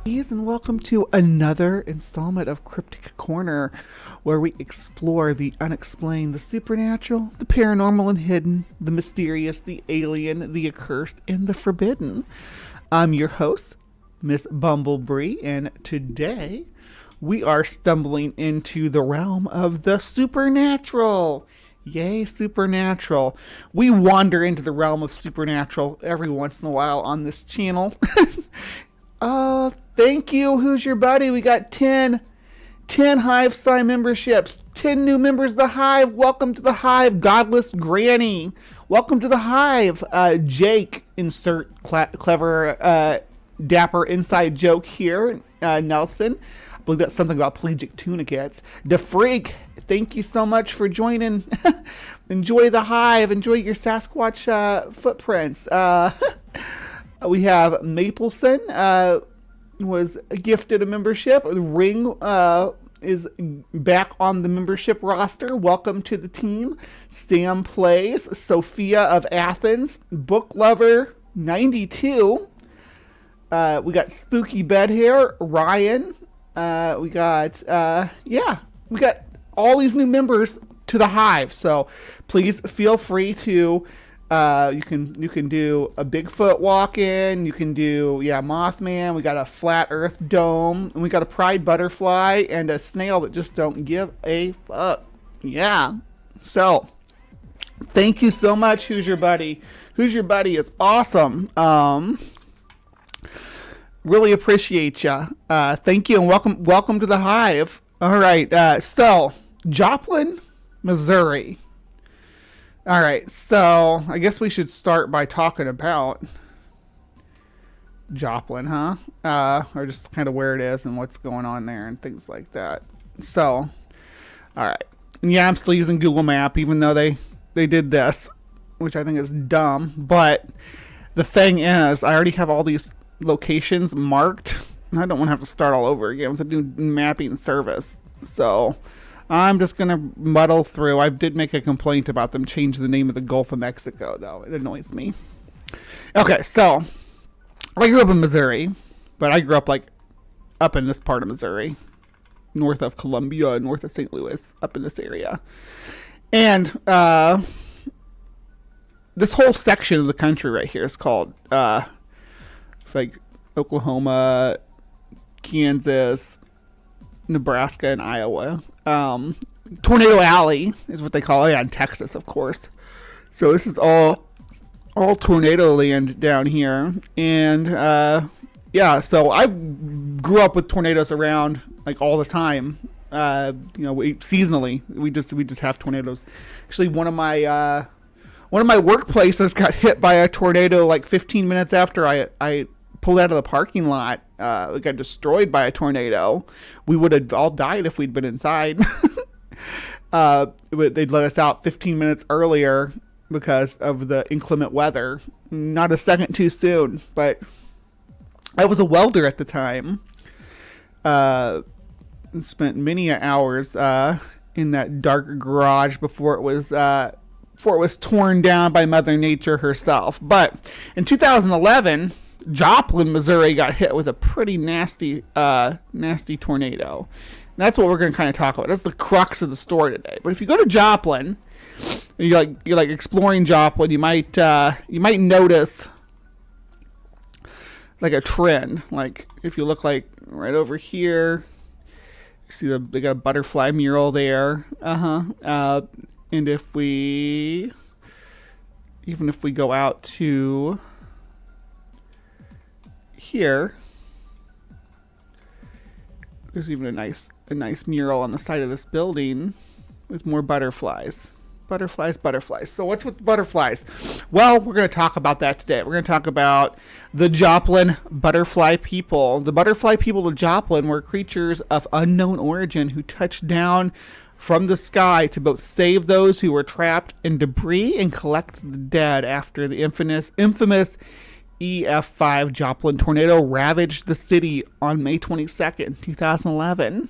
And welcome to another installment of Cryptic Corner, where we explore the unexplained, the supernatural, the paranormal and hidden, the mysterious, the alien, the accursed, and the forbidden. I'm your host, Miss Bumblebee, and today we are stumbling into the realm of the supernatural. Yay, supernatural. We wander into the realm of supernatural every once in a while on this channel. Thank you. Who's your buddy? We got 10 Hive sign memberships. 10 new members of the Hive. Welcome to the Hive, Godless Granny. Welcome to the Hive. Jake, insert clever, dapper inside joke here. Nelson. I believe that's something about pelagic tunicates. DeFreak, thank you so much for joining. Enjoy the Hive. Enjoy your Sasquatch footprints. We have Mapleson, was gifted a membership. Ring is back on the membership roster. Welcome to the team. Sam Plays, Sophia of Athens, Book Lover 92. We got Spooky Bed Hair, Ryan. We got all these new members to the Hive. So please feel free to. You can do a Bigfoot walk-in. You can do Mothman. We got a flat Earth dome, and we got a pride butterfly and a snail that just don't give a fuck. Yeah. So thank you so much. Who's your buddy? Who's your buddy? It's awesome. Really appreciate you. Thank you and welcome to the Hive. All right. So Joplin, Missouri. All right, so I guess we should start by talking about Joplin, huh? Or just kind of where it is and what's going on there and things like that. So, all right. And yeah, I'm still using Google Map, even though they did this, which I think is dumb. But the thing is, I already have all these locations marked, and I don't want to have to start all over again with a new mapping service. So I'm just going to muddle through. I did make a complaint about them changing the name of the Gulf of Mexico, though. It annoys me. Okay, so I grew up in Missouri, but I grew up up in this part of Missouri, north of Columbia, north of St. Louis, up in this area. And this whole section of the country right here is called Oklahoma, Kansas, Nebraska, and Iowa. Tornado Alley is what they call it. Yeah, in Texas, of course. So this is all tornado land down here. And so I grew up with tornadoes around all the time. Seasonally we just have tornadoes. Actually, one of my workplaces got hit by a tornado 15 minutes after I pulled out of the parking lot. It got destroyed by a tornado. We would have all died if we'd been inside. They'd let us out 15 minutes earlier because of the inclement weather. Not a second too soon, but I was a welder at the time. Spent many hours in that dark garage before it was torn down by Mother Nature herself. But in 2011, Joplin, Missouri got hit with a pretty nasty tornado. And that's what we're going to kind of talk about. That's the crux of the story today. But if you go to Joplin, you're exploring Joplin, you might notice a trend. If you look right over here, you see they got a butterfly mural there. And even if we go out to here, there's even a nice mural on the side of this building with more butterflies. So what's with butterflies? Well, we're going to talk about that today. We're going to talk about the Joplin butterfly people. The butterfly people of Joplin were creatures of unknown origin who touched down from the sky to both save those who were trapped in debris and collect the dead after the infamous EF5 Joplin tornado ravaged the city on May 22nd, 2011.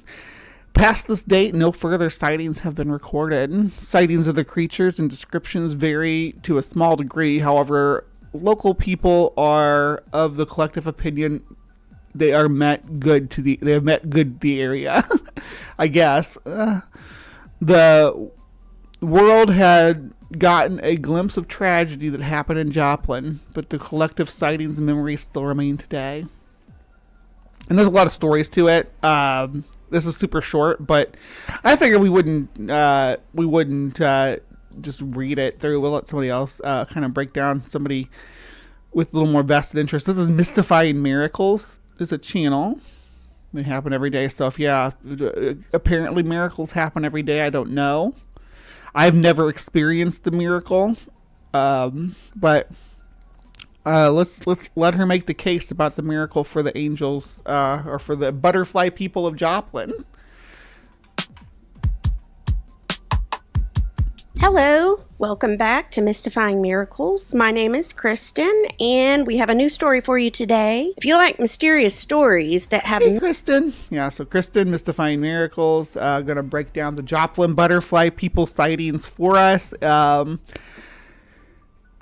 Past this date, no further sightings have been recorded. Sightings of the creatures and descriptions vary to a small degree. However, local people are of the collective opinion they have met good to the area. I guess the world had gotten a glimpse of tragedy that happened in Joplin, but the collective sightings and memories still remain today. And there's a lot of stories to it. This is super short, but I figured we wouldn't just read it through. We'll let somebody else kind of break down, somebody with a little more vested interest. This is Mystifying Miracles. It's a channel. They happen every day. So apparently miracles happen every day. I don't know. I've never experienced a miracle, but let's let her make the case about the miracle for the angels, or for the butterfly people of Joplin. Hello, welcome back to Mystifying Miracles. My name is Kristen, and we have a new story for you today. If you like mysterious stories that have... Hey, Kristen. Yeah, so Kristen, Mystifying Miracles, going to break down the Joplin butterfly people sightings for us.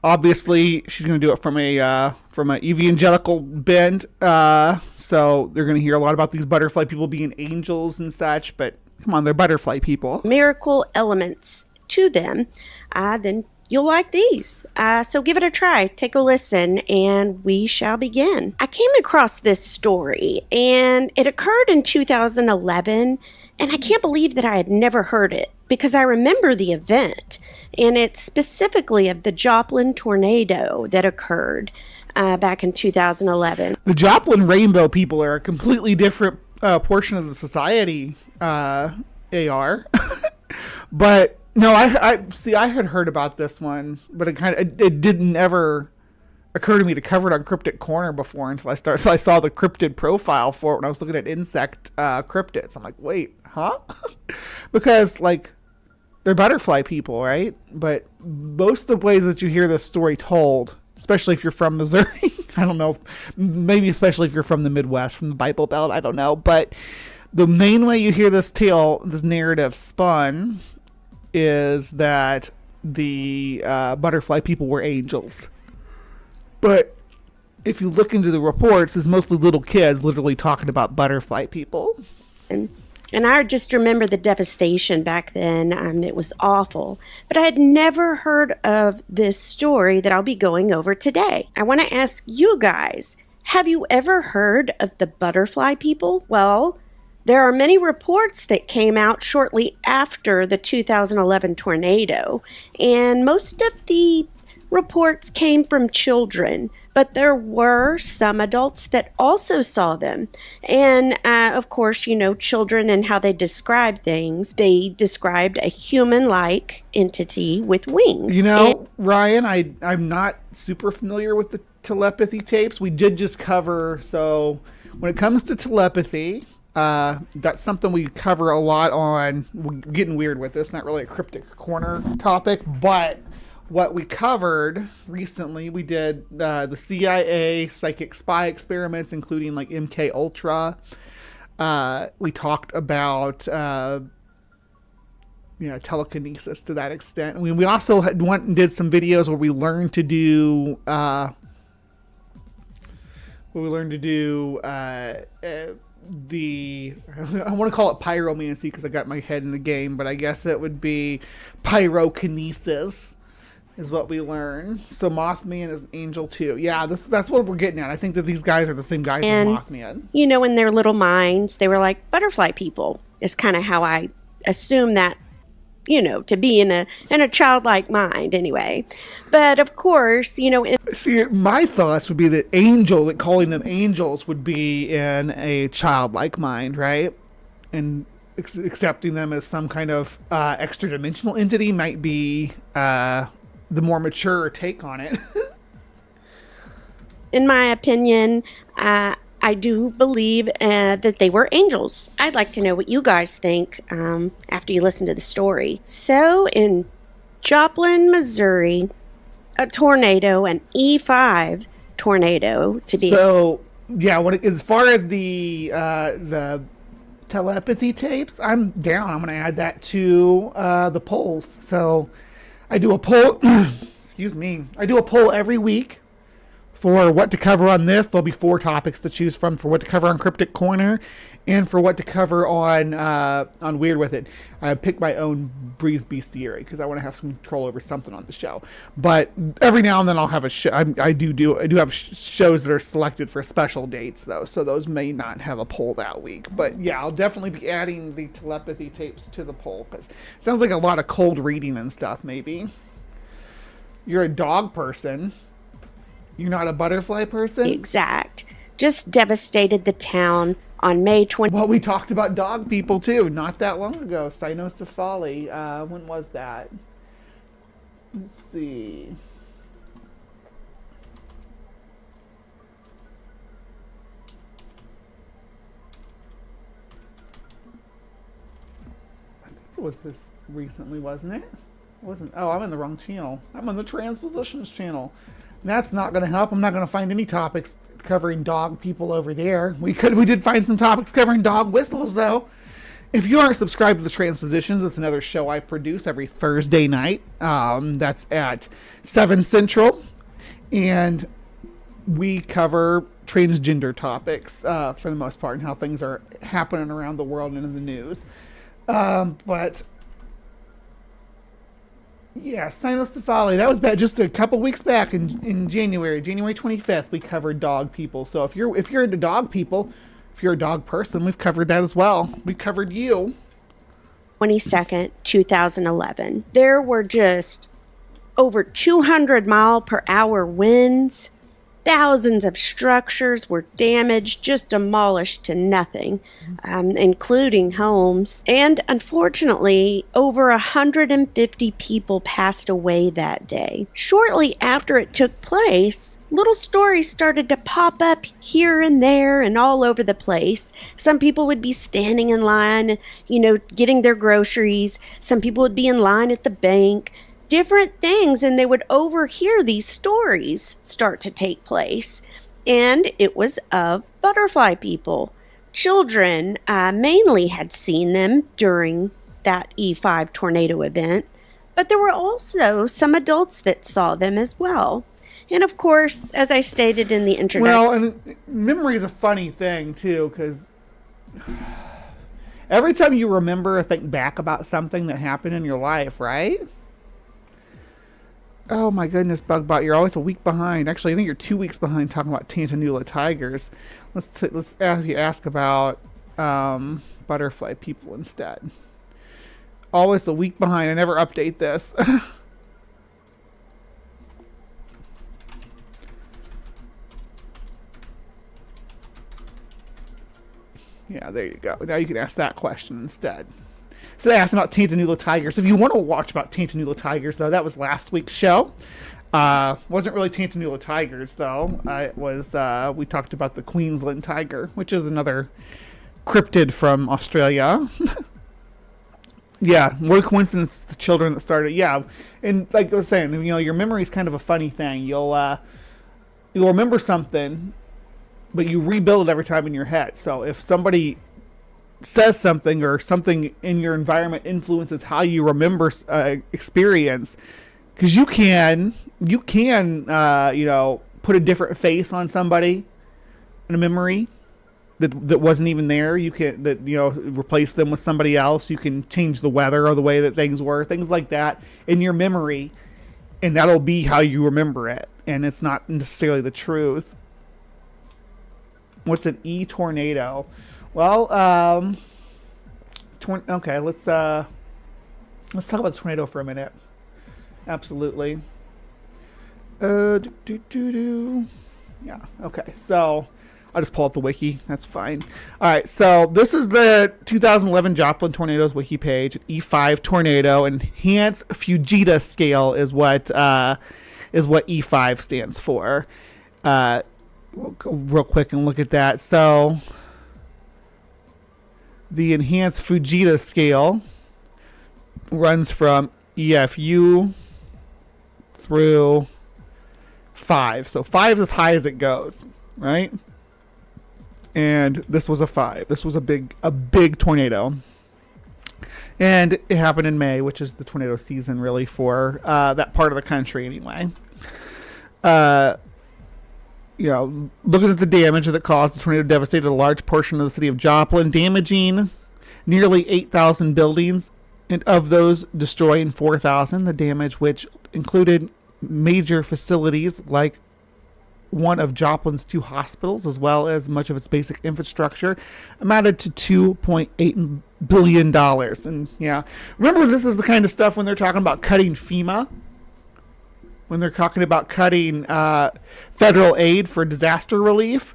Obviously, she's going to do it from a evangelical bent. So they're going to hear a lot about these butterfly people being angels and such, but come on, they're butterfly people. Miracle elements to them, then you'll like these. So give it a try, take a listen, and we shall begin. I came across this story, and it occurred in 2011, and I can't believe that I had never heard it, because I remember the event, and it's specifically of the Joplin tornado that occurred back in 2011. The Joplin rainbow people are a completely different portion of the society, AR. But no, I had heard about this one, but it didn't ever occur to me to cover it on CrypticCorner before until I saw the cryptid profile for it when I was looking at insect cryptids. I'm like, wait, huh? Because like they're butterfly people, right? But most of the ways that you hear this story told, especially if you're from Missouri, I don't know, maybe especially if you're from the Midwest, from the Bible Belt, I don't know, but the main way you hear this narrative spun is that the butterfly people were angels. But if you look into the reports, it's mostly little kids literally talking about butterfly people. And I just remember the devastation back then. It was awful. But I had never heard of this story that I'll be going over today. I want to ask you guys, have you ever heard of the butterfly people? Well, there are many reports that came out shortly after the 2011 tornado, and most of the reports came from children, but there were some adults that also saw them. And of course, you know, children and how they describe things. They described a human-like entity with wings. You know, Ryan, I'm not super familiar with the telepathy tapes. We did just cover, so when it comes to telepathy, that's something we cover a lot on. We're getting weird with this, not really a CrypticCorner topic, but what we covered recently, we did the CIA psychic spy experiments, including like MK Ultra. We talked about telekinesis to that extent. I mean, we also went and did some videos where we learned to do I want to call it pyromancy because I got my head in the game, but I guess it would be pyrokinesis is what we learn. So Mothman is an angel too. Yeah, that's what we're getting at. I think that these guys are the same guys as Mothman. You know, in their little minds, they were like butterfly people is kind of how I assume that, you know, to be in a childlike mind anyway. But of course, you know... See, my thoughts would be that calling them angels would be in a childlike mind, right? And accepting them as some kind of extra-dimensional entity might be the more mature take on it. In my opinion, I do believe that they were angels. I'd like to know what you guys think after you listen to the story. So, in Joplin, Missouri, a tornado, an E5 tornado to be... So, yeah, as far as the telepathy tapes, I'm down. I'm going to add that to the polls. So, I do a poll... excuse me. I do a poll every week For what to cover on this, there'll be 4 topics to choose from for what to cover on Cryptic Corner and for what to cover on Weird With It. I picked my own Breeze Bestiary because I want to have some control over something on the show. But every now and then I'll have a show. I do have shows that are selected for special dates though, so those may not have a poll that week. But yeah, I'll definitely be adding the telepathy tapes to the poll because it sounds like a lot of cold reading and stuff. Maybe you're a dog person. You're not a butterfly person? Exact. Just devastated the town on May 20. Well, we talked about dog people, too, not that long ago. Cynocephaly. When was that? Let's see. I think it was this recently, wasn't it? Wasn't. Oh, I'm in the wrong channel. I'm on the Transpositions channel. That's not going to help. I'm not going to find any topics covering dog people over there. We did find some topics covering dog whistles, though. If you aren't subscribed to the Transpositions, it's another show I produce every Thursday night. That's at 7 Central. And we cover transgender topics for the most part and how things are happening around the world and in the news. But yeah, cynocephaly. That was bad. Just a couple weeks back in January 25th, we covered dog people. So if you're into dog people, if you're a dog person, we've covered that as well. We covered you. 22nd, 2011. There were just over 200 mile per hour winds. Thousands of structures were damaged, just demolished to nothing, including homes. And unfortunately, over 150 people passed away that day. Shortly after it took place, little stories started to pop up here and there and all over the place. Some people would be standing in line, getting their groceries. Some people would be in line at the bank. Different things, and they would overhear these stories start to take place. And it was of butterfly people. Children mainly had seen them during that E5 tornado event, but there were also some adults that saw them as well. And of course, as I stated in the introduction... Well, and memory is a funny thing, too, because every time you remember or think back about something that happened in your life, right? Oh my goodness, Bugbot, you're always a week behind. Actually, I think you're 2 weeks behind talking about Tantanula tigers. Let's ask about butterfly people instead. Always a week behind. I never update this. Yeah, there you go. Now you can ask that question instead. So they asked about Tantanula tigers. If you want to watch about Tantanula tigers, though, that was last week's show. Wasn't really Tantanula tigers, though. It was we talked about the Queensland tiger, which is another cryptid from Australia. Yeah, what a coincidence! The children that started. Yeah, and like I was saying, your memory is kind of a funny thing. You'll remember something, but you rebuild it every time in your head. So if somebody says something or something in your environment influences how you remember experience, because you can put a different face on somebody in a memory that wasn't even there. You can replace them with somebody else. You can change the weather or the way that things were, things like that in your memory, and that'll be how you remember it, and it's not necessarily the truth. What's an e-tornado? Well, okay, let's talk about the tornado for a minute. Absolutely. Yeah, okay, so I'll just pull up the wiki. That's fine. All right, so this is the 2011 Joplin tornadoes wiki page. E5 tornado, enhanced Fujita scale is what E5 stands for. We'll go real quick and look at that. So the enhanced Fujita scale runs from EFU through 5. So 5 is as high as it goes, right? And this was a 5. This was a big tornado. And it happened in May, which is the tornado season really for that part of the country anyway. looking at the damage that caused, the tornado devastated a large portion of the city of Joplin, damaging nearly 8,000 buildings, and of those, destroying 4,000. The damage, which included major facilities like one of Joplin's 2 hospitals, as well as much of its basic infrastructure, amounted to $2.8 billion. And remember, this is the kind of stuff when they're talking about cutting FEMA, when they're talking about cutting federal aid for disaster relief.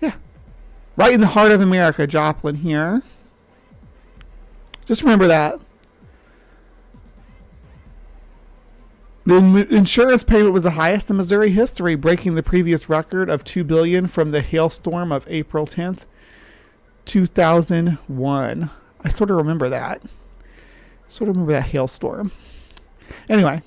Yeah, right in the heart of America, Joplin here. Just remember that. The insurance payment was the highest in Missouri history, breaking the previous record of $2 billion from the hailstorm of April 10th, 2001. I sort of remember that. Hailstorm. Anyway.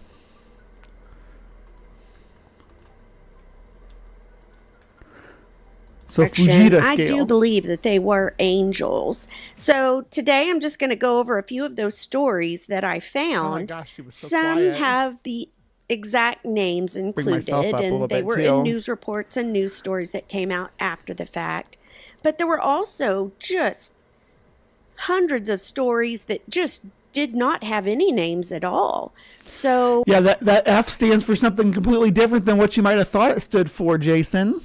So Fujita scale. I do believe that they were angels. So today I'm just going to go over a few of those stories that I found. Oh my gosh, she was so Some quiet. have the exact names included, and they were in news reports and news stories that came out after the fact. But there were also just hundreds of stories that just did not have any names at all. So yeah, that F stands for something completely different than what you might have thought it stood for, Jason.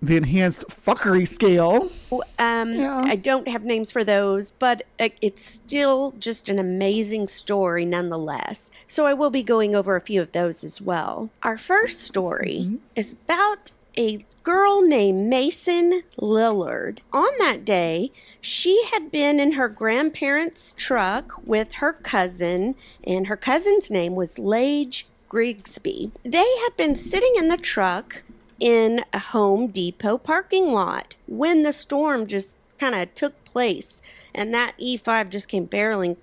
The enhanced fuckery scale. I don't have names for those, but it's still just an amazing story nonetheless. So I will be going over a few of those as well. Our first story is about a girl named Mason Lillard. On that day, she had been in her grandparents' truck with her cousin, and her cousin's name was Lage Grigsby. They had been sitting in the truck in a Home Depot parking lot when the storm just kind of took place, and that E5 just came barreling,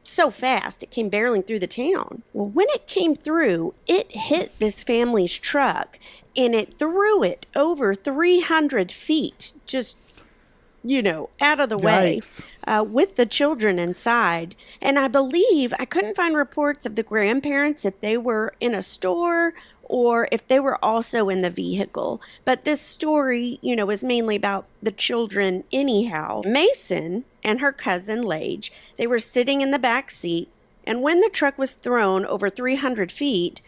so fast it came barreling through the town. Well, when it came through, it hit this family's truck and it threw it over 300 feet, just out of the way, with the children inside. And I believe, I couldn't find reports of the grandparents if they were in a store or if they were also in the vehicle. But this story, is mainly about the children anyhow. Mason and her cousin Lage, they were sitting in the back seat, and when the truck was thrown over 300 feet,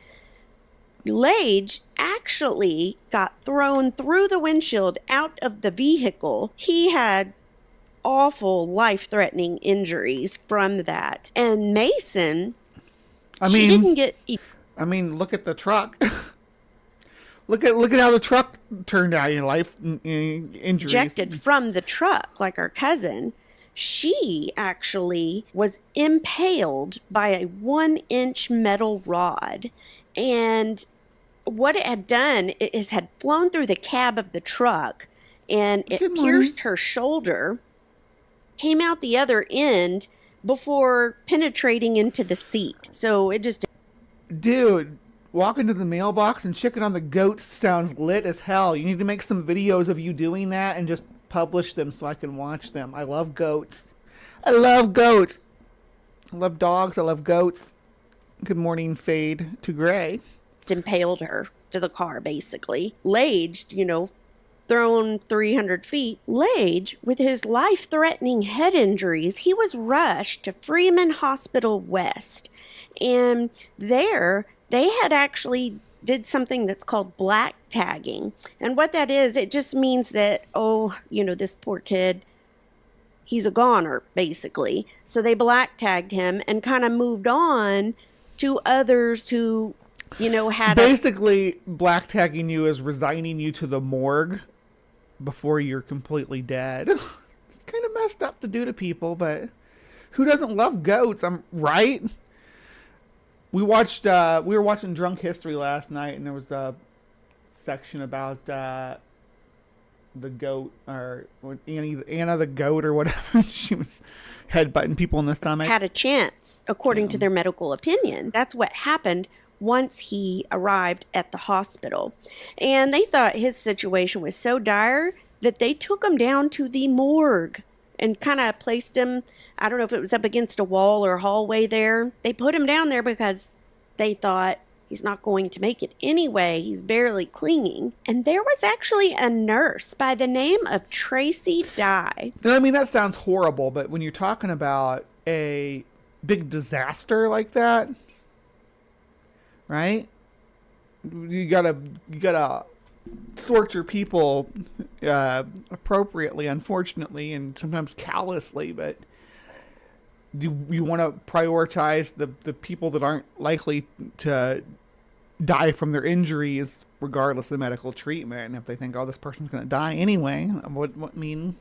Lage actually got thrown through the windshield out of the vehicle. He had awful life-threatening injuries from that. And Mason, she didn't get... look at the truck. look at how the truck turned out. Life injuries. Ejected from the truck, like our cousin. She actually was impaled by a 1-inch metal rod. And what it had done is had flown through the cab of the truck, and it pierced her shoulder, came out the other end before penetrating into the seat. So it just... Dude, walking to the mailbox and checking on the goats sounds lit as hell. You need to make some videos of you doing that and just publish them so I can watch them. I love goats. I love goats. I love dogs. I love goats. Good morning, fade to gray. Impaled her to the car, basically. Lage, thrown 300 feet. Lage, with his life-threatening head injuries, he was rushed to Freeman Hospital West. And there, they had actually did something that's called black tagging. And what that is, it just means that, this poor kid, he's a goner, basically. So they black tagged him and kind of moved on to others who, had... Basically, black tagging you is resigning you to the morgue before you're completely dead. It's kind of messed up to do to people, but who doesn't love goats? I'm right. We were watching Drunk History last night, and there was a section about the goat, or Anna the goat or whatever. She was headbutting people in the stomach. Had a chance, according to their medical opinion. That's what happened once he arrived at the hospital. And they thought his situation was so dire that they took him down to the morgue and kind of placed him, I don't know if it was up against a wall or a hallway there. They put him down there because they thought He's not going to make it anyway. He's barely clinging. And there was actually a nurse by the name of Tracy Dye. And I mean, that sounds horrible, but when you're talking about a big disaster like that, right? You gotta sort your people appropriately, unfortunately, and sometimes callously, but do you want to prioritize the people that aren't likely to die from their injuries regardless of medical treatment? And if they think, oh, this person's going to die anyway, what mean?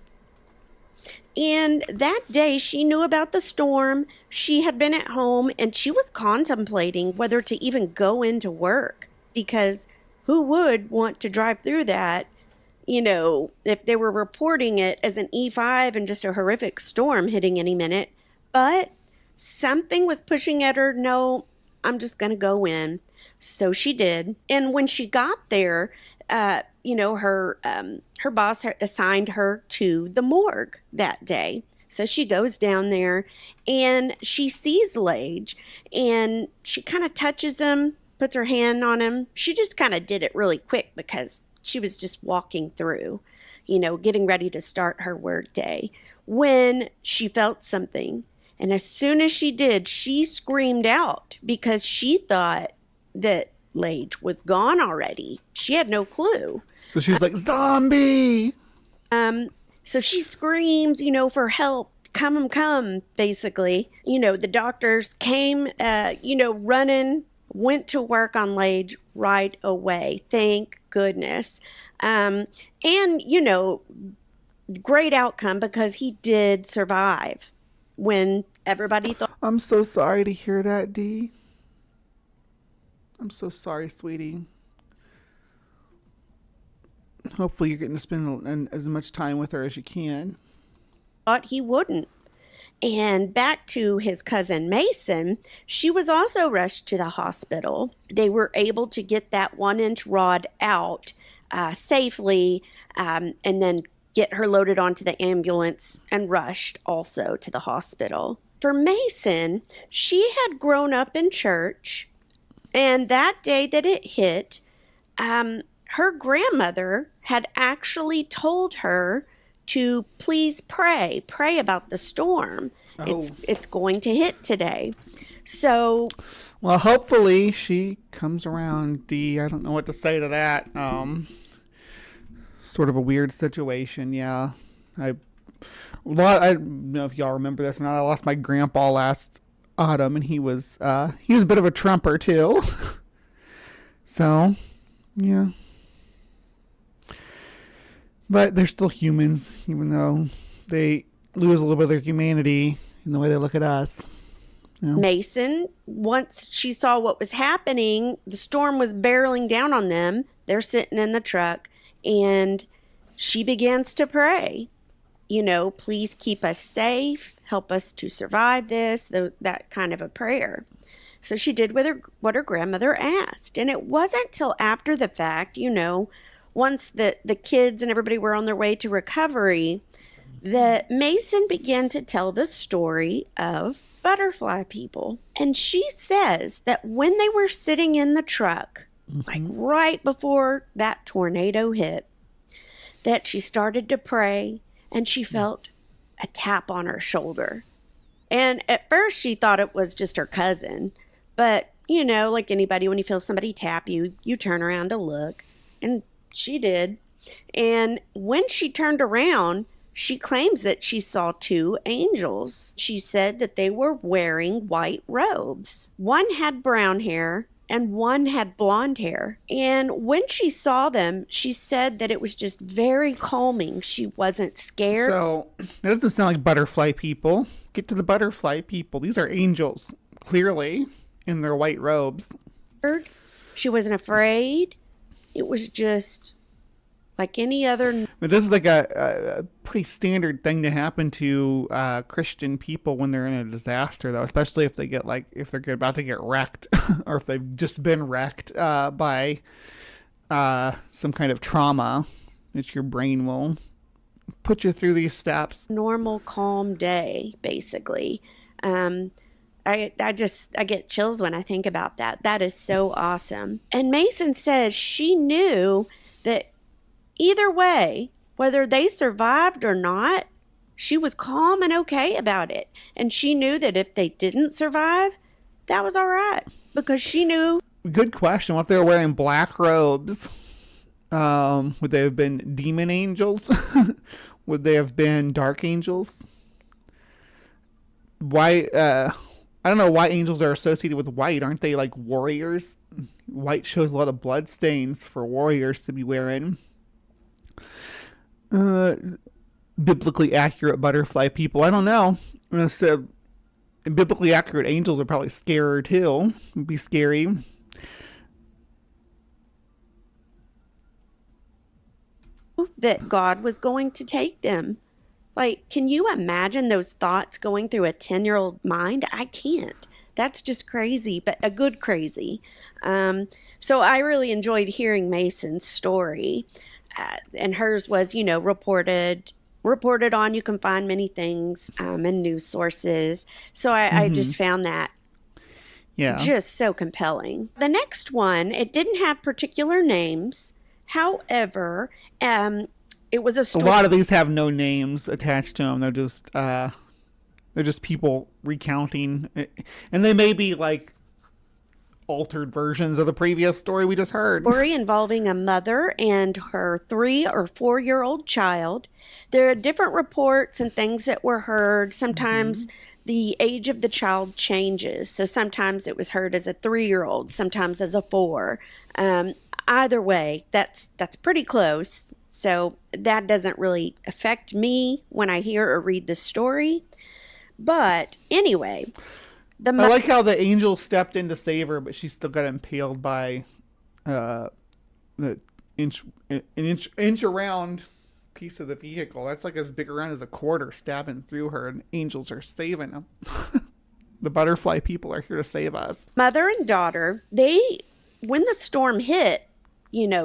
And that day she knew about the storm. She had been at home and she was contemplating whether to even go into work, because who would want to drive through that, if they were reporting it as an E5 and just a horrific storm hitting any minute. But something was pushing at her. No, I'm just going to go in. So she did. And when she got there, her boss assigned her to the morgue that day. So she goes down there and she sees Lage and she kind of touches him, puts her hand on him. She just kind of did it really quick because she was just walking through, getting ready to start her work day, when she felt something. And as soon as she did, she screamed out because she thought that Lage was gone already. She had no clue. So she was like, zombie! So she screams, for help. Come, basically. The doctors came, running, went to work on Lage right away. Thank goodness. Great outcome because he did survive when everybody thought. I'm so sorry to hear that, Dee. I'm so sorry, sweetie. Hopefully you're getting to spend as much time with her as you can. Thought he wouldn't. And back to his cousin Mason, she was also rushed to the hospital. They were able to get that 1-inch rod out safely, and then get her loaded onto the ambulance and rushed also to the hospital. For Mason, she had grown up in church, and that day that it hit, her grandmother had actually told her to please pray about the storm. Oh. It's going to hit today. So, well, hopefully she comes around, Dee. I don't know what to say to that. Sort of a weird situation, yeah. I don't know if y'all remember this or not. I lost my grandpa last autumn, and he was a bit of a trumper too. So, yeah. But they're still humans, even though they lose a little bit of their humanity in the way they look at us. Mason, once she saw what was happening, the storm was barreling down on them. They're sitting in the truck, and she begins to pray. Please keep us safe, help us to survive this, that kind of a prayer. So she did what her grandmother asked. And it wasn't till after the fact, once the kids and everybody were on their way to recovery, that Mason began to tell the story of butterfly people. And she says that when they were sitting in the truck, like right before that tornado hit, that she started to pray and she felt a tap on her shoulder. And at first she thought it was just her cousin. But, like anybody, when you feel somebody tap you, you turn around to look. And she did. And when she turned around, she claims that she saw 2 angels. She said that they were wearing white robes. One had brown hair and one had blonde hair. And when she saw them, she said that it was just very calming. She wasn't scared. So, it doesn't sound like butterfly people. Get to the butterfly people. These are angels, clearly, in their white robes. She wasn't afraid. It was just like any other. But this is like a pretty standard thing to happen to Christian people when they're in a disaster, though, especially if they're about to get wrecked or if they've just been wrecked by some kind of trauma. That your brain will put you through these steps. Normal, calm day, basically. I get chills when I think about that. That is so awesome. And Mason says she knew that either way, whether they survived or not, she was calm and okay about it. And she knew that if they didn't survive, that was all right, because she knew. Good question. What if they were wearing black robes? Would they have been demon angels? Would they have been dark angels? Why? I don't know why angels are associated with white. Aren't they like warriors? White shows a lot of blood stains for warriors to be wearing. Biblically accurate butterfly people. I don't know. I'm gonna say biblically accurate angels are probably scarier too. It'd be scary. That God was going to take them. Like, can you imagine those thoughts going through a 10-year-old mind? I can't. That's just crazy, but a good crazy. So I really enjoyed hearing Mason's story. And hers was, reported on. You can find many things in news sources. So I just found that just so compelling. The next one, it didn't have particular names. However, it was a story. A lot of these have no names attached to them. They're just people recounting, and they may be like altered versions of the previous story we just heard. Story involving a mother and her 3 or 4-year-old child. There are different reports and things that were heard. Sometimes the age of the child changes. So sometimes it was heard as a 3-year-old, sometimes as a 4. Either way, that's pretty close. So that doesn't really affect me when I hear or read the story. But anyway, I like how the angel stepped in to save her, but she still got impaled by the inch around piece of the vehicle. That's like as big around as a quarter, stabbing through her, and angels are saving them. The butterfly people are here to save us. Mother and daughter, when the storm hit,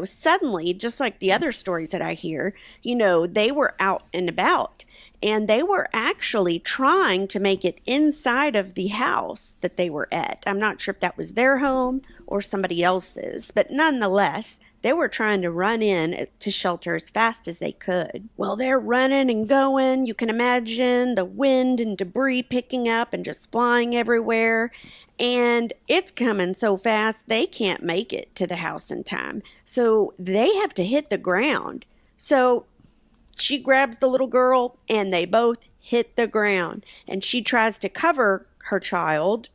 suddenly, just like the other stories that I hear, they were out and about, and they were actually trying to make it inside of the house that they were at. I'm not sure if that was their home or somebody else's, but nonetheless, they were trying to run in to shelter as fast as they could. Well, they're running and going. You can imagine the wind and debris picking up and just flying everywhere. And it's coming so fast, they can't make it to the house in time. So they have to hit the ground. So she grabs the little girl and they both hit the ground. And she tries to cover her child.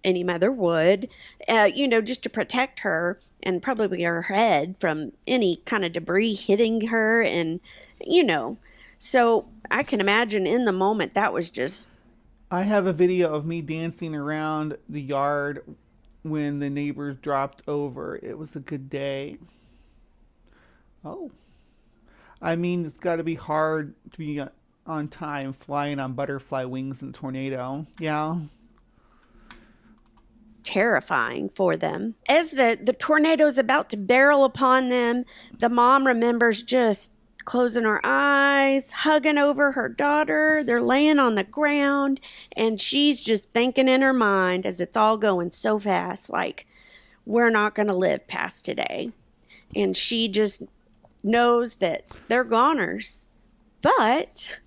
Any mother would, just to protect her and probably her head from any kind of debris hitting her. And, so I can imagine in the moment that was just. I have a video of me dancing around the yard when the neighbors dropped over. It was a good day. Oh. I mean, it's got to be hard to be on time flying on butterfly wings in a tornado. Yeah. Terrifying for them. As the tornado's about to barrel upon them, the mom remembers just closing her eyes, hugging over her daughter. They're laying on the ground, and she's just thinking in her mind as it's all going so fast, like, we're not going to live past today. And she just knows that they're goners. But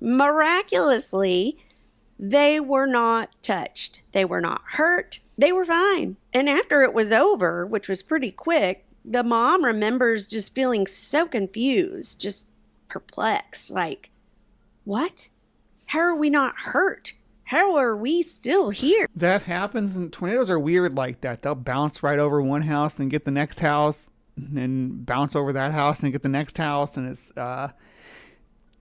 miraculously, they were not touched. They were not hurt. They were fine. And after it was over, which was pretty quick, the mom remembers just feeling so confused, just perplexed. Like, what? How are we not hurt? How are we still here? That happens, and tornadoes are weird like that. They'll bounce right over one house and get the next house, and then bounce over that house and get the next house, and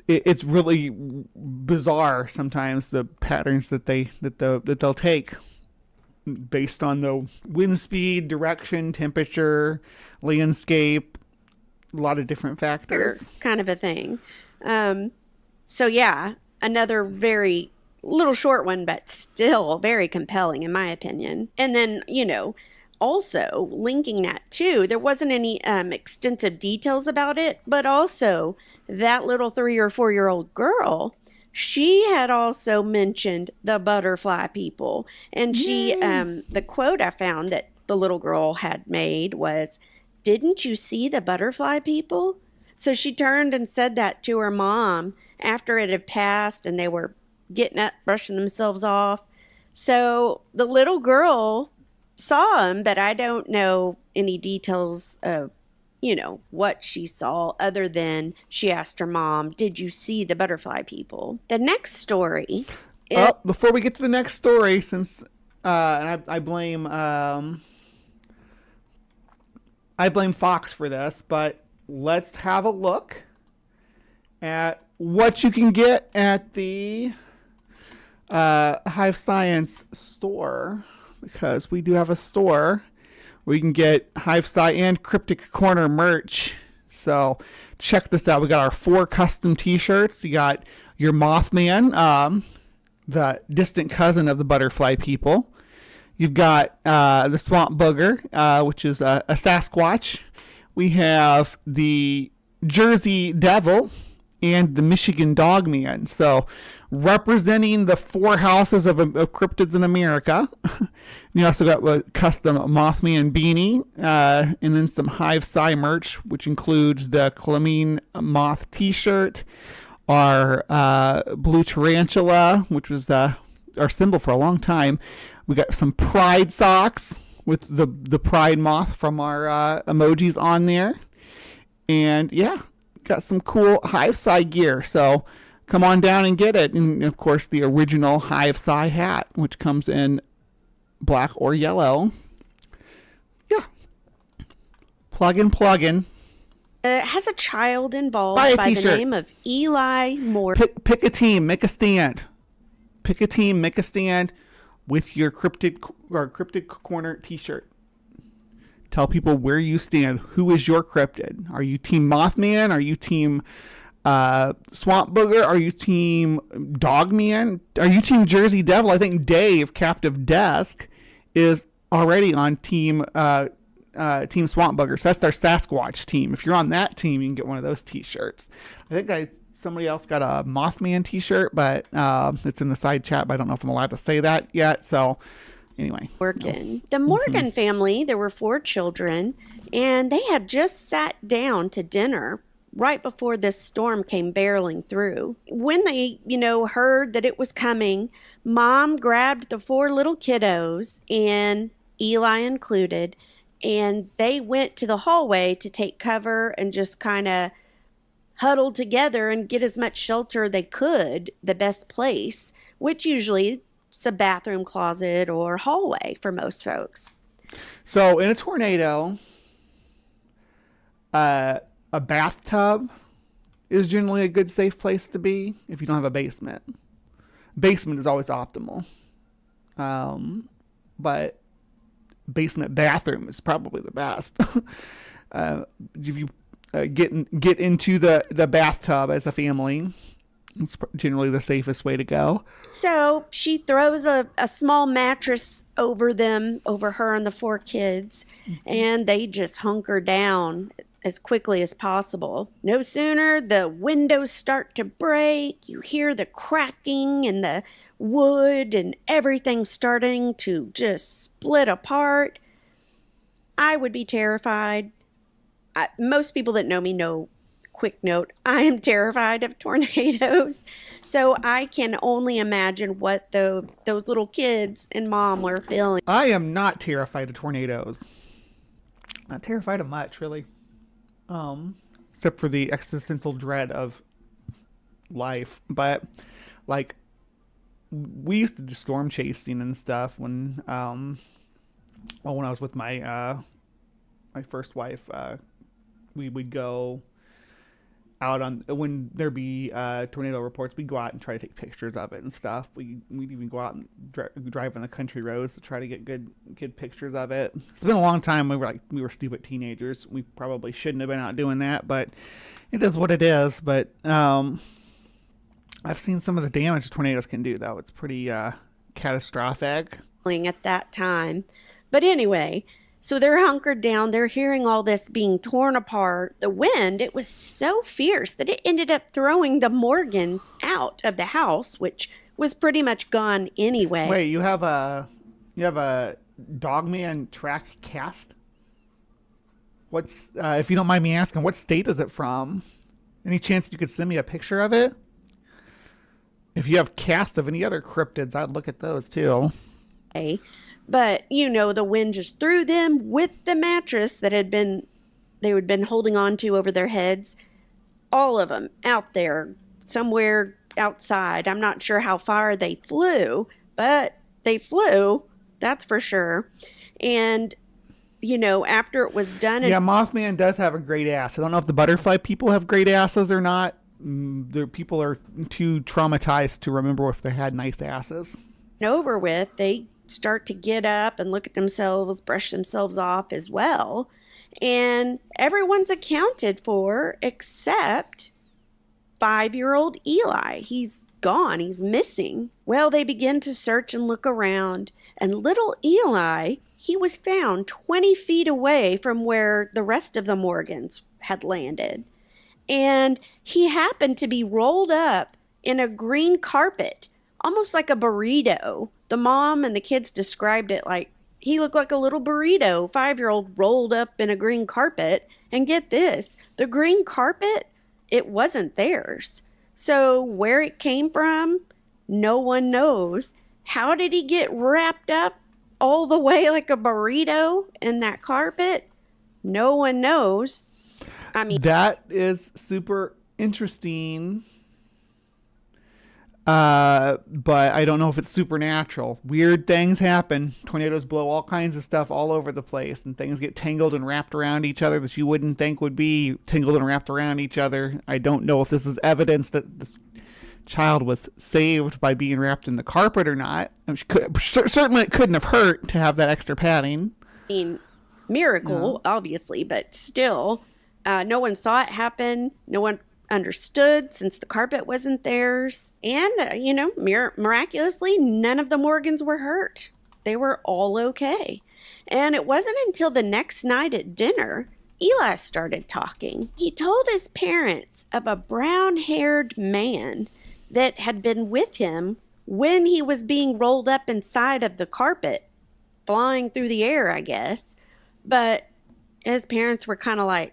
it's really bizarre sometimes, the patterns that they'll take based on the wind speed, direction, temperature, landscape, a lot of different factors. Kind of a thing. So yeah, another very little short one, but still very compelling in my opinion. And then, also linking that too, there wasn't any extensive details about it, but also that little 3 or 4-year-old girl she had also mentioned the butterfly people. And she, the quote I found that the little girl had made was, "Didn't you see the butterfly people?" So she turned and said that to her mom after it had passed and they were getting up, brushing themselves off. So the little girl saw him, but I don't know any details of, what she saw other than she asked her mom, "Did you see the butterfly people?" The next story. Before we get to the next story, since and I blame Fox for this, but let's have a look at what you can get at the Hive Science store, because we do have a store where you can get Hive Sci and Cryptic Corner merch. So check this out. We got our 4 custom t-shirts. You got your Mothman, the distant cousin of the butterfly people. You've got the Swamp Booger, which is a Sasquatch. We have the Jersey Devil and the Michigan Dogman. So representing the 4 houses of cryptids in America. You also got a custom Mothman beanie, and then some Hive Sci merch, which includes the Clamine Moth t-shirt, our blue tarantula, which was our symbol for a long time. We got some Pride socks with the Pride moth from our emojis on there. And yeah, got some cool Hive Sci gear. So come on down and get it. And of course, the original Hive Sci hat, which comes in black or yellow. Yeah. Plug in. It has a child involved Buy a by t-shirt. the name of Eli Moore. Pick a team, make a stand. Pick a team, make a stand with your Cryptic Corner t-shirt. Tell people where you stand. Who is your cryptid? Are you team Mothman? Are you team Swamp Booger? Are you team Dogman? Are you team Jersey Devil? I think Dave, Captive Desk, is already on team Swamp Booger. So that's their Sasquatch team. If you're on that team, you can get one of those t-shirts. I think somebody else got a Mothman t-shirt, but it's in the side chat, but I don't know if I'm allowed to say that yet. So anyway. The Morgan family, there were 4 children, and they had just sat down to dinner right before this storm came barreling through. When they, heard that it was coming, Mom grabbed the 4 little kiddos, and Eli included, and they went to the hallway to take cover and just kind of huddle together and get as much shelter they could, the best place, which usually is a bathroom, closet, or hallway for most folks. So in a tornado, a bathtub is generally a good safe place to be if you don't have a basement. Basement is always optimal. But basement bathroom is probably the best. If you get into the bathtub as a family, it's generally the safest way to go. So she throws a small mattress over her and the 4 kids, and they just hunker down as quickly as possible. No sooner the windows start to break, you hear the cracking and the wood and everything starting to just split apart. I would be terrified. Most people that know me know, quick note, I am terrified of tornadoes. So I can only imagine what those little kids and Mom were feeling. I am not terrified of tornadoes. Not terrified of much, really. Except for the existential dread of life. But like, we used to do storm chasing and stuff when I was with my my first wife. We would go out on when there be tornado reports. We'd go out and try to take pictures of it and stuff. We'd even go out and drive on the country roads to try to get good pictures of it. It's been a long time. We were stupid teenagers. We probably shouldn't have been out doing that, but it is what it is. But I've seen some of the damage tornadoes can do, though. It's pretty catastrophic at that time. But anyway, So they're hunkered down. They're hearing all this being torn apart. The wind, it was so fierce that it ended up throwing the Morgans out of the house, which was pretty much gone anyway. Wait, you have a Dogman track cast? What's if you don't mind me asking, what state is it from? Any chance you could send me a picture of it? If you have cast of any other cryptids, I'd look at those too. But, the wind just threw them with the mattress that they had been holding on to over their heads. All of them out there, somewhere outside. I'm not sure how far they flew, but they flew, that's for sure. And, after it was done... Yeah, Mothman does have a great ass. I don't know if the butterfly people have great asses or not. The people are too traumatized to remember if they had nice asses. Over with, they start to get up and look at themselves, brush themselves off as well. And everyone's accounted for except 5-year-old Eli. He's gone. He's missing. Well, they begin to search and look around. And little Eli, he was found 20 feet away from where the rest of the Morgans had landed. And he happened to be rolled up in a green carpet, almost like a burrito. The mom and the kids described it like he looked like a little burrito, 5-year-old rolled up in a green carpet. And get this, the green carpet, it wasn't theirs. So where it came from, no one knows. How did he get wrapped up all the way like a burrito in that carpet? No one knows. I mean, that is super interesting. But I don't know if it's supernatural. Weird things happen. Tornadoes blow all kinds of stuff all over the place, and things get tangled and wrapped around each other that you wouldn't think would be tangled and wrapped around each other. I don't know if this is evidence that this child was saved by being wrapped in the carpet or not. Certainly it couldn't have hurt to have that extra padding. I mean, miracle, obviously, but still, no one saw it happen. No one understood since the carpet wasn't theirs. And, miraculously, none of the Morgans were hurt. They were all okay. And it wasn't until the next night at dinner, Eli started talking. He told his parents of a brown-haired man that had been with him when he was being rolled up inside of the carpet, flying through the air, I guess. But his parents were kind of like,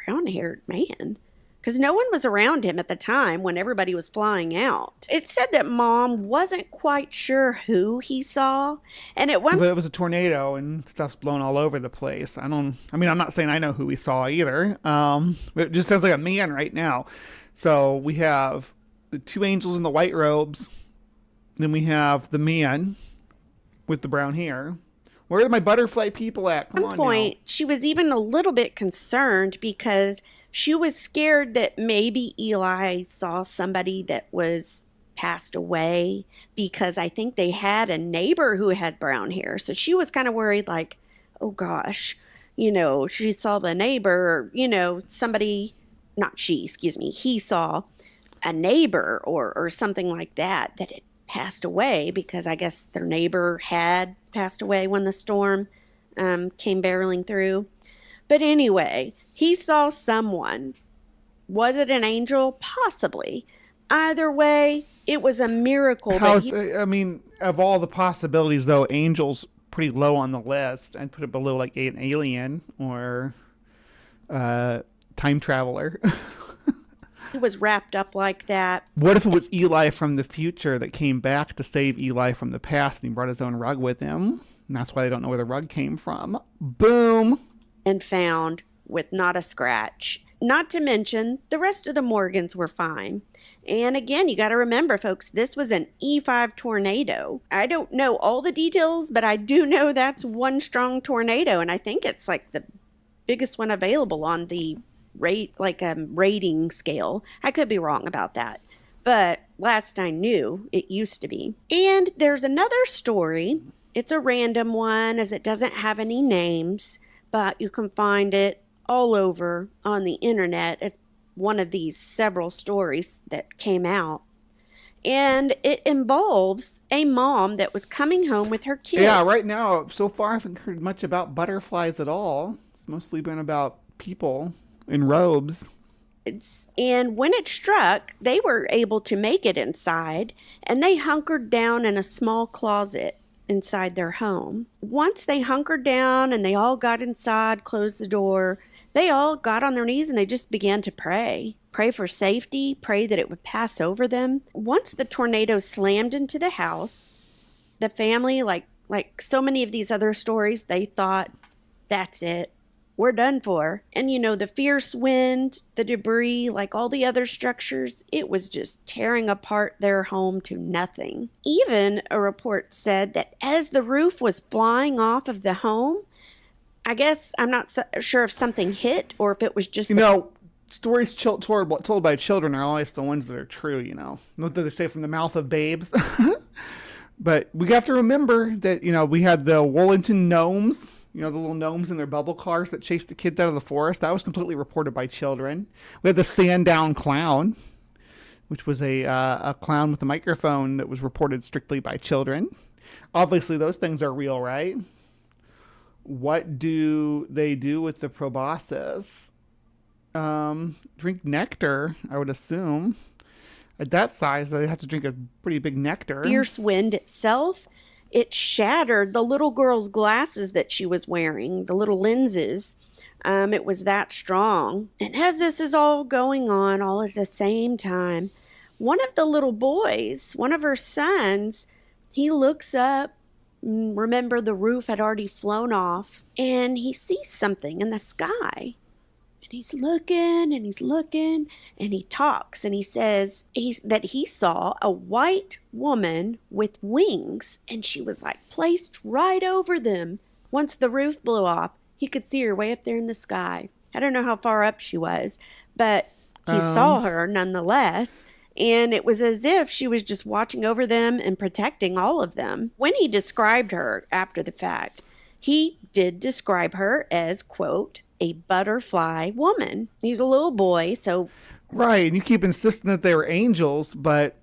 brown-haired man? Because no one was around him at the time when everybody was flying out. It said that Mom wasn't quite sure who he saw. And it was a tornado and stuff's blown all over the place. I'm not saying I know who he saw either. It just sounds like a man right now. So we have the two angels in the white robes. Then we have the man with the brown hair. Where are my butterfly people at? Come on now. At one point, she was even a little bit concerned because she was scared that maybe Eli saw somebody that was passed away, because I think they had a neighbor who had brown hair. So she was kind of worried, like, oh gosh, she saw the neighbor, somebody, not she, excuse me, he saw a neighbor or something like that had passed away, because I guess their neighbor had passed away when the storm came barreling through. But anyway, he saw someone. Was it an angel? Possibly. Either way, it was a miracle. Of all the possibilities, though, angel's pretty low on the list. I'd put it below like an alien or time traveler. He was wrapped up like that. What if it was Eli from the future that came back to save Eli from the past, and he brought his own rug with him? And that's why they don't know where the rug came from. Boom! And found with not a scratch. Not to mention, the rest of the Morgans were fine. And again, you got to remember, folks, this was an E5 tornado. I don't know all the details, but I do know that's one strong tornado. And I think it's like the biggest one available on the rating scale. I could be wrong about that. But last I knew, it used to be. And there's another story. It's a random one, as it doesn't have any names, but you can find it all over on the internet as one of these several stories that came out. And it involves a mom that was coming home with her kid. Yeah, right now, so far, I haven't heard much about butterflies at all. It's mostly been about people in robes. And when it struck, they were able to make it inside, and they hunkered down in a small closet inside their home. Once they hunkered down and they all got inside, closed the door, they all got on their knees and they just began to pray. Pray for safety, pray that it would pass over them. Once the tornado slammed into the house, the family, like so many of these other stories, they thought, that's it. We're done for. And the fierce wind, the debris, like all the other structures, it was just tearing apart their home to nothing. Even a report said that as the roof was flying off of the home, I guess I'm not sure if something hit or if it was just... Stories told by children are always the ones that are true, What do they say, from the mouth of babes? But we have to remember that, we had the Wellington gnomes, the little gnomes in their bubble cars that chased the kids out of the forest. That was completely reported by children. We had the Sandown clown, which was a clown with a microphone that was reported strictly by children. Obviously, those things are real, right? What do they do with the proboscis? Drink nectar, I would assume. At that size, they have to drink a pretty big nectar. Fierce wind itself, it shattered the little girl's glasses that she was wearing, the little lenses. It was that strong. And as this is all going on, all at the same time, one of the little boys, one of her sons, he looks up. Remember, the roof had already flown off, and he sees something in the sky. He's looking and he's looking and he talks and he says that he saw a white woman with wings, and she was like placed right over them. Once the roof blew off, he could see her way up there in the sky. I don't know how far up she was, but he saw her nonetheless. And it was as if she was just watching over them and protecting all of them. When he described her after the fact, he did describe her as, quote, a butterfly woman. He was a little boy, so... Right, and you keep insisting that they were angels, but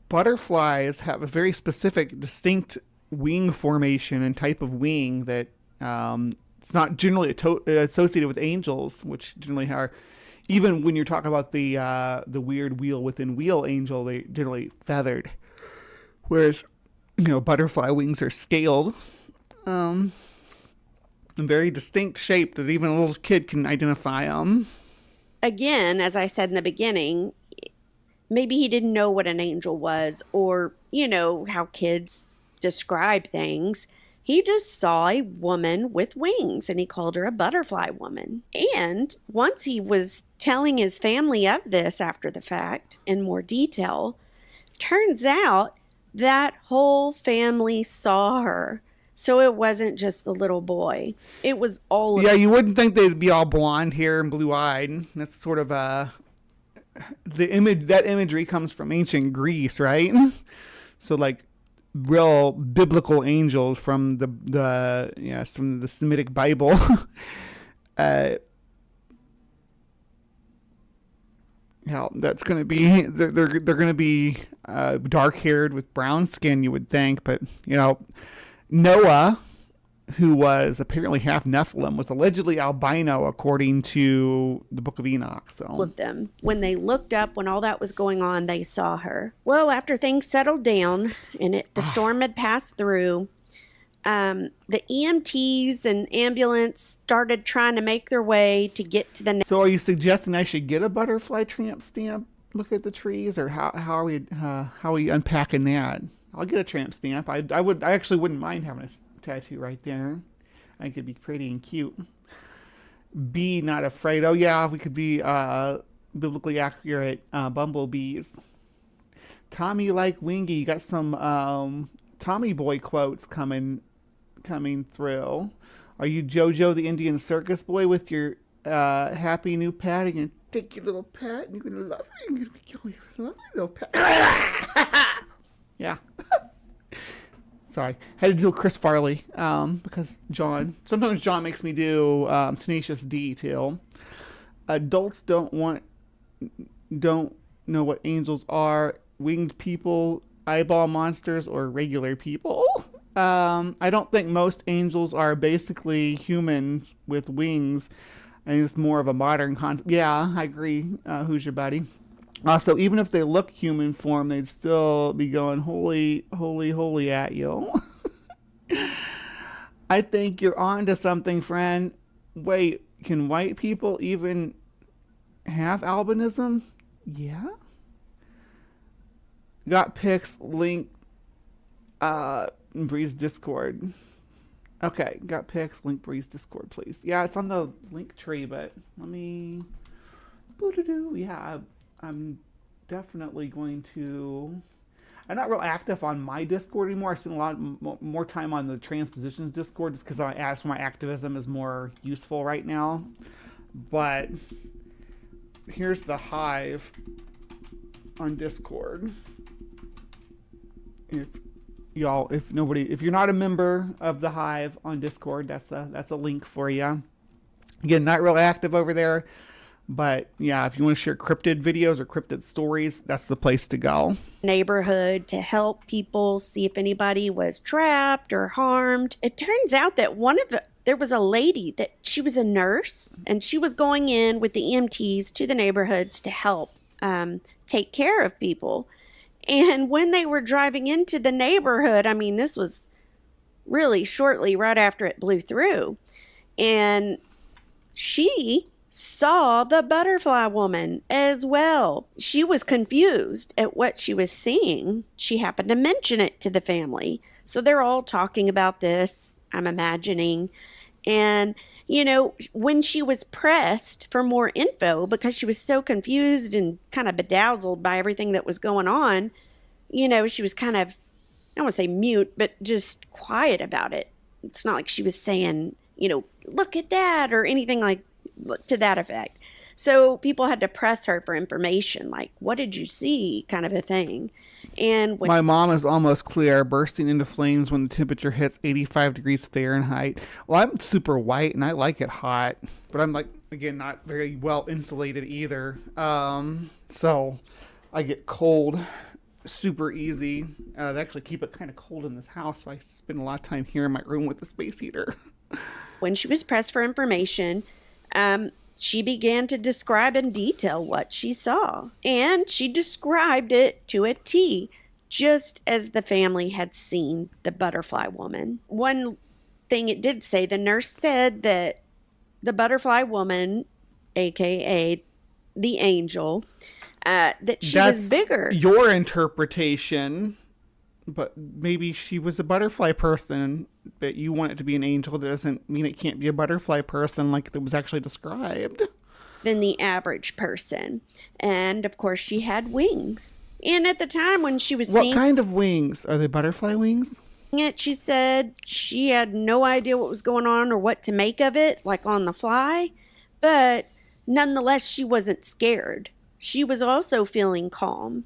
butterflies have a very specific, distinct wing formation and type of wing that it's not generally associated with angels, which generally are... Even when you're talking about the weird wheel within wheel angel, they generally feathered. Whereas, butterfly wings are scaled. A very distinct shape that even a little kid can identify them. Again, as I said in the beginning, maybe he didn't know what an angel was, or, how kids describe things. He just saw a woman with wings, and he called her a butterfly woman. And once he was telling his family of this after the fact in more detail, turns out that whole family saw her. So it wasn't just the little boy. It was all of them. You wouldn't think they'd be all blonde hair and blue-eyed. That's sort of the image. That imagery comes from ancient Greece, right? So like real biblical angels from the Semitic Bible. That's going to be they're going to be dark-haired with brown skin, you would think, but Noah, who was apparently half Nephilim, was allegedly albino, according to the Book of Enoch. So, of them, when they looked up, when all that was going on, they saw her. Well, after things settled down and the storm had passed through, the EMTs and ambulance started trying to make their way to get to the... So, are you suggesting I should get a butterfly tramp stamp? Look at the trees, or how are we unpacking that? I'll get a tramp stamp. I actually wouldn't mind having a tattoo right there. I think it'd be pretty and cute. Be not afraid. Oh yeah, we could be biblically accurate bumblebees. Tommy like Wingy. You got some Tommy Boy quotes coming through. Are you JoJo the Indian Circus Boy with your happy new pad? You're gonna take your little pad and you're gonna love it. You're gonna love your little pad. Yeah. Sorry. Had to do Chris Farley because sometimes John makes me do Tenacious D too. Adults don't know what angels are. winged people, eyeball monsters, or regular people. I don't think most angels are basically humans with wings. I think it's more of a modern concept. Yeah, I agree. Who's your buddy? Also, even if they look human form, they'd still be going, holy, holy, holy at you. I think you're on to something, friend. Wait, can white people even have albinism? Yeah. Got pics, link, Breeze Discord. Okay, got pics, link Breeze Discord, please. Yeah, it's on the link tree, but let me... Yeah, I'm definitely going to... I'm not real active on my Discord anymore. I spend a lot more time on the Transpositions Discord just because that's where my activism is more useful right now. But here's the Hive on Discord. If you're not a member of the Hive on Discord, that's a link for you. Again, not real active over there. But yeah, if you want to share cryptid videos or cryptid stories, that's the place to go. Neighborhood to help people see if anybody was trapped or harmed. It turns out that there was a lady that she was a nurse and she was going in with the EMTs to the neighborhoods to help take care of people. And when they were driving into the neighborhood, I mean, this was really shortly right after it blew through. And she saw the butterfly woman as well. She was confused at what she was seeing. She happened to mention it to the family. So they're all talking about this, I'm imagining. And, when she was pressed for more info because she was so confused and kind of bedazzled by everything that was going on, she was kind of, I don't want to say mute, but just quiet about it. It's not like she was saying, look at that or anything like to that effect. So people had to press her for information, like, what did you see, kind of a thing. And my mom is almost clear, bursting into flames when the temperature hits 85 degrees Fahrenheit. Well, I'm super white and I like it hot, but I'm not very well insulated either. So I get cold super easy. They actually keep it kind of cold in this house, so I spend a lot of time here in my room with the space heater. When she was pressed for information, she began to describe in detail what she saw. And she described it to a T, just as the family had seen the butterfly woman. One thing it did say, the nurse said that the butterfly woman, aka the angel, that she was bigger. Your interpretation, but maybe she was a butterfly person, but you want it to be an angel. Doesn't mean it can't be a butterfly person like it was actually described. Than the average person. And of course she had wings. And at the time when she was What kind of wings? Are they butterfly wings? She said she had no idea what was going on or what to make of it, like on the fly. But nonetheless, she wasn't scared. She was also feeling calm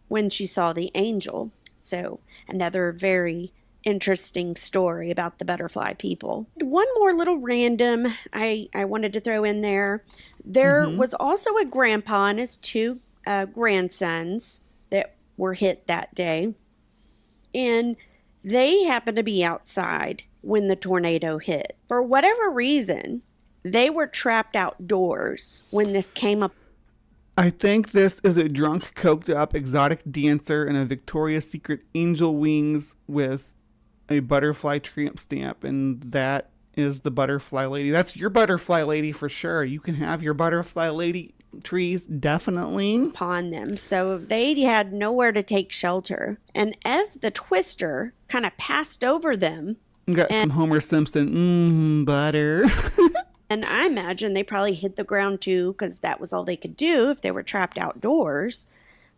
when she saw the angel. So another very interesting story about the butterfly people. One more little random I wanted to throw in there. There was also a grandpa and his two grandsons that were hit that day. And they happened to be outside when the tornado hit. For whatever reason, they were trapped outdoors when this came up. I think this is a drunk, coked up, exotic dancer in a Victoria's Secret angel wings with a butterfly tramp stamp, and that is the butterfly lady. That's your butterfly lady for sure. You can have your butterfly lady trees definitely upon them. So they had nowhere to take shelter. And as the twister kind of passed over them, you got some Homer Simpson, butter. And I imagine they probably hit the ground too, because that was all they could do if they were trapped outdoors.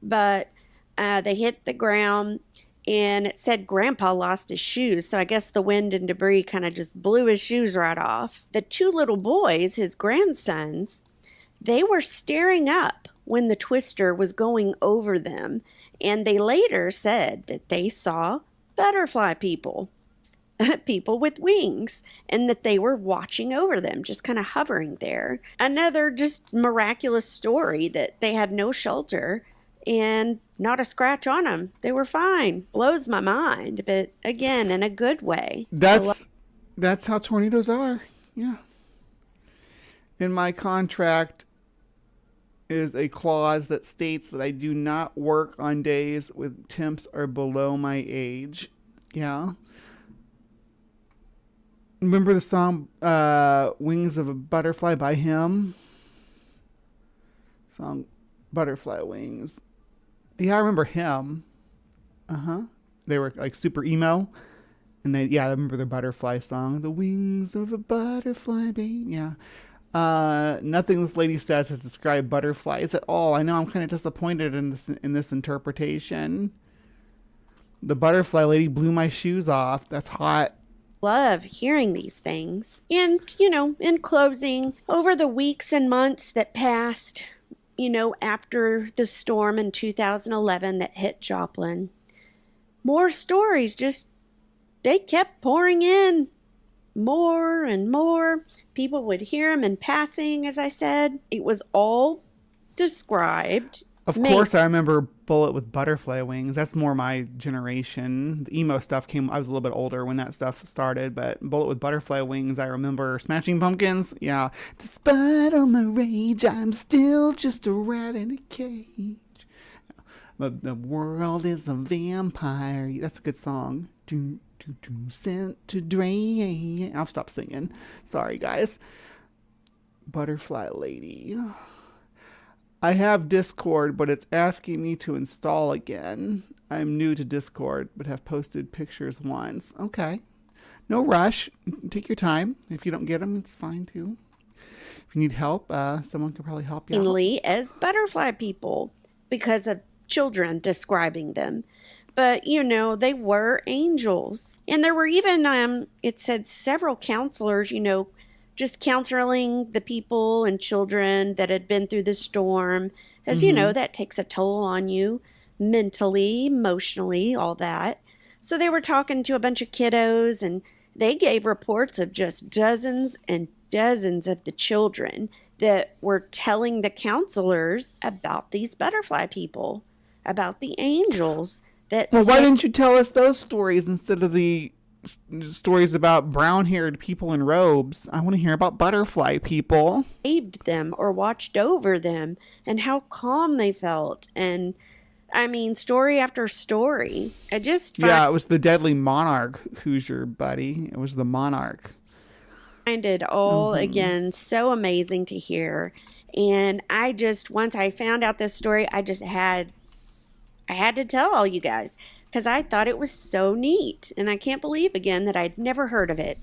But they hit the ground, and it said Grandpa lost his shoes. So I guess the wind and debris kind of just blew his shoes right off. The two little boys, his grandsons, they were staring up when the twister was going over them. And they later said that they saw butterfly people. People with wings, and that they were watching over them, just kind of hovering there. Another just miraculous story that they had no shelter and not a scratch on them. They were fine. Blows my mind, but again, in a good way. That's how tornadoes are. Yeah. In my contract is a clause that states that I do not work on days with temps are below my age. Yeah. Remember the song Wings of a Butterfly by him? Song Butterfly Wings. Yeah, I remember him. They were like super emo. And I remember their butterfly song. The wings of a butterfly, babe. Yeah. Nothing this lady says has described butterflies at all. I know I'm kind of disappointed in this interpretation. The butterfly lady blew my shoes off. That's hot. Love hearing these things. And, in closing, over the weeks and months that passed, after the storm in 2011 that hit Joplin, more stories they kept pouring in. More and more. People would hear them in passing, as I said. It was all described. Of course, I remember Bullet with Butterfly Wings. That's more my generation. The emo stuff I was a little bit older when that stuff started, but Bullet with Butterfly Wings, I remember. Smashing Pumpkins, yeah. Despite all my rage, I'm still just a rat in a cage. But the world is a vampire. That's a good song. Sent to drain. I'll stop singing. Sorry, guys. Butterfly Lady. I have Discord, but it's asking me to install again. I'm new to Discord, but have posted pictures once. Okay. No rush. Take your time. If you don't get them, it's fine too. If you need help, someone can probably help you out. As butterfly people, because of children describing them. But, they were angels. And there were even, it said several counselors, just counseling the people and children that had been through the storm. As that takes a toll on you mentally, emotionally, all that. So they were talking to a bunch of kiddos, and they gave reports of just dozens and dozens of the children that were telling the counselors about these butterfly people, about the angels. Why didn't you tell us those stories instead of the stories about brown-haired people in robes? I want to hear about butterfly people. Saved them or watched over them and how calm they felt. And, story after story. It was the deadly monarch. Who's your buddy? It was the monarch. Find it all, again, so amazing to hear. And once I found out this story, I had to tell all you guys because I thought it was so neat. And I can't believe, again, that I'd never heard of it.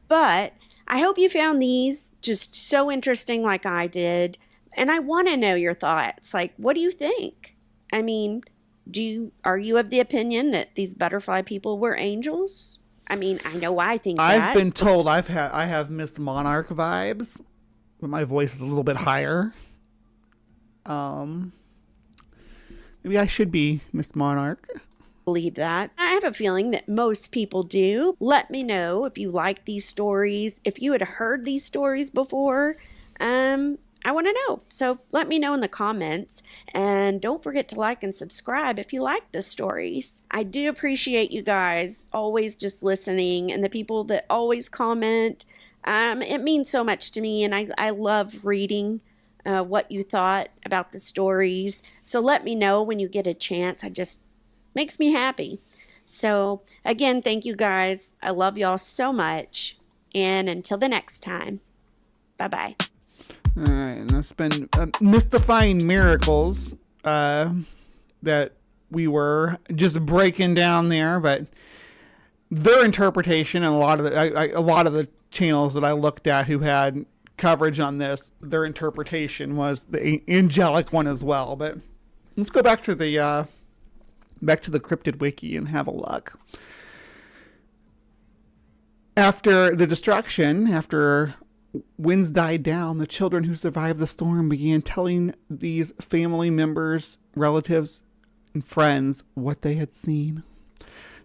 But I hope you found these just so interesting like I did. And I want to know your thoughts. Like, what do you think? Are you of the opinion that these butterfly people were angels? I know I think that. I've been told I have Miss Monarch vibes, but my voice is a little bit higher. Maybe I should be Miss Monarch. Believe that. I have a feeling that most people do. Let me know if you like these stories. If you had heard these stories before, I want to know. So let me know in the comments. And don't forget to like and subscribe if you like the stories. I do appreciate you guys always just listening and the people that always comment. It means so much to me, and I love reading what you thought about the stories. So let me know when you get a chance. It just makes me happy. So again, thank you guys. I love y'all so much. And until the next time, bye-bye. All right, and that's been mystifying miracles that we were just breaking down there, but their interpretation and a lot of the channels that I looked at who had coverage on this, their interpretation was the angelic one as well. But let's go back to the cryptid wiki and have a look. After the destruction, after winds died down, the children who survived the storm began telling these family members, relatives, and friends what they had seen.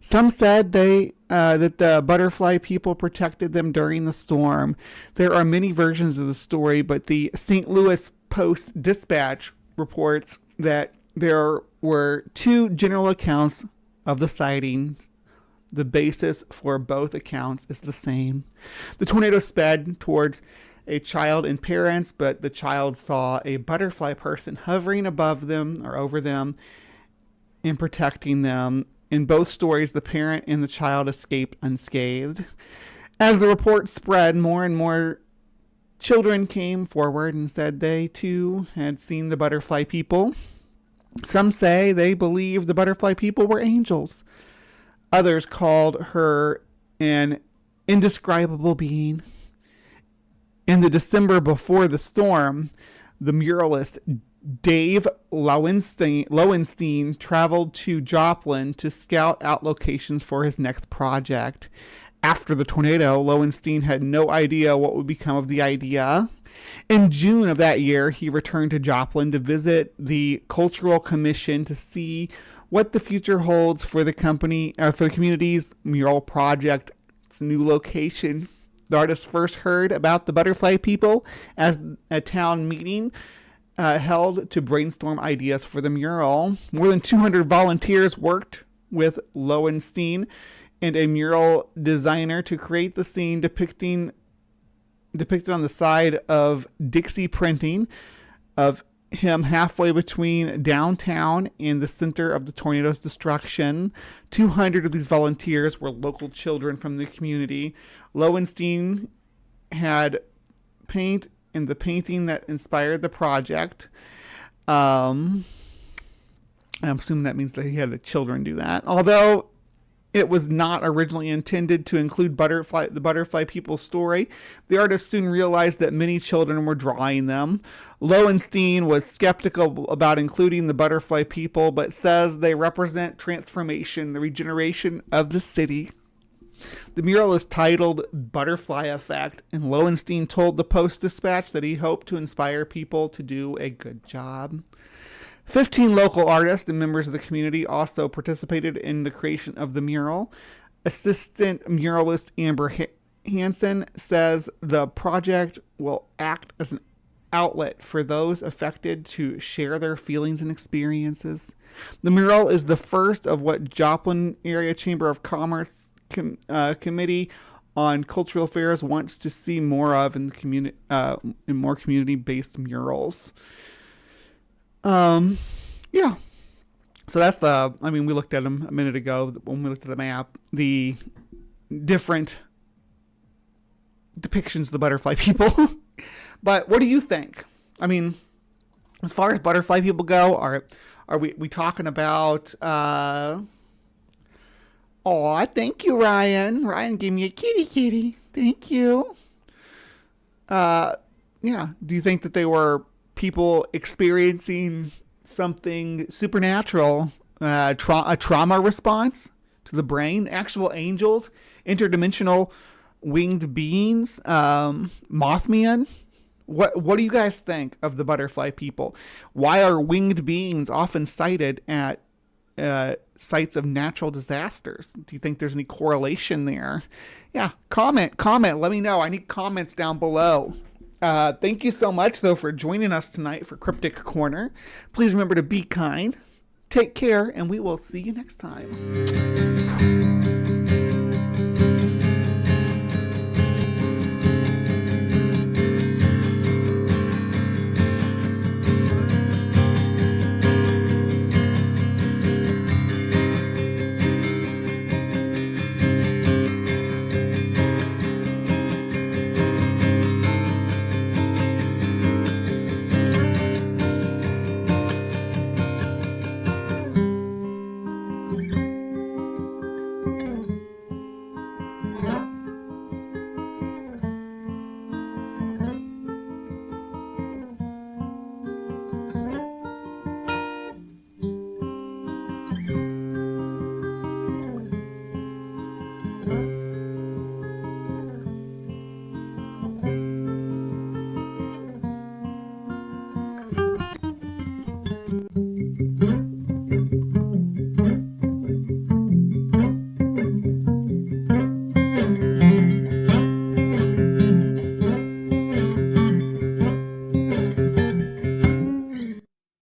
Some said that the butterfly people protected them during the storm. There are many versions of the story, but the St. Louis Post-Dispatch reports that there were two general accounts of the sightings. The basis for both accounts is the same. The tornado sped towards a child and parents, but the child saw a butterfly person hovering above them or over them and protecting them. In both stories, the parent and the child escaped unscathed. As the report spread, more and more children came forward and said they too had seen the butterfly people. Some say they believe the butterfly people were angels. Others called her an indescribable being. In the December before the storm, the muralist Dave Lowenstein traveled to Joplin to scout out locations for his next project. After the tornado, Lowenstein had no idea what would become of the idea. In June of that year, he returned to Joplin to visit the Cultural Commission to see what the future holds for the community's mural project. It's a new location. The artist first heard about the butterfly people as a town meeting held to brainstorm ideas for the mural. More than 200 volunteers worked with Lowenstein and a mural designer to create the scene depicted on the side of Dixie printing of him halfway between downtown and the center of the tornado's destruction. 200 of these volunteers were local children from the community. Lowenstein had paint in the painting that inspired the project. I'm assuming that means that he had the children do that. Although it was not originally intended to include the butterfly people's story, the artist soon realized that many children were drawing them. Lowenstein was skeptical about including the butterfly people, but says they represent transformation, the regeneration of the city. The mural is titled Butterfly Effect, and Lowenstein told the Post-Dispatch that he hoped to inspire people to do a good job. 15 local artists and members of the community also participated in the creation of the mural. Assistant muralist Amber Hansen says the project will act as an outlet for those affected to share their feelings and experiences. The mural is the first of what Joplin Area Chamber of Commerce Committee on Cultural Affairs wants to see more of in the community, in more community-based murals. Yeah. So that's we looked at them a minute ago when we looked at the map, the different depictions of the butterfly people. But what do you think? I mean, as far as butterfly people go, are we talking about, thank you, Ryan. Ryan gave me a kitty. Thank you. Yeah. Do you think that they were people experiencing something supernatural, a trauma response to the brain, actual angels, interdimensional winged beings, Mothman? What do you guys think of the butterfly people? Why are winged beings often sighted at sites of natural disasters? Do you think there's any correlation there? Yeah, comment. Let me know. I need comments down below. Thank you so much, though, for joining us tonight for Cryptic Corner. Please remember to be kind, take care, and we will see you next time.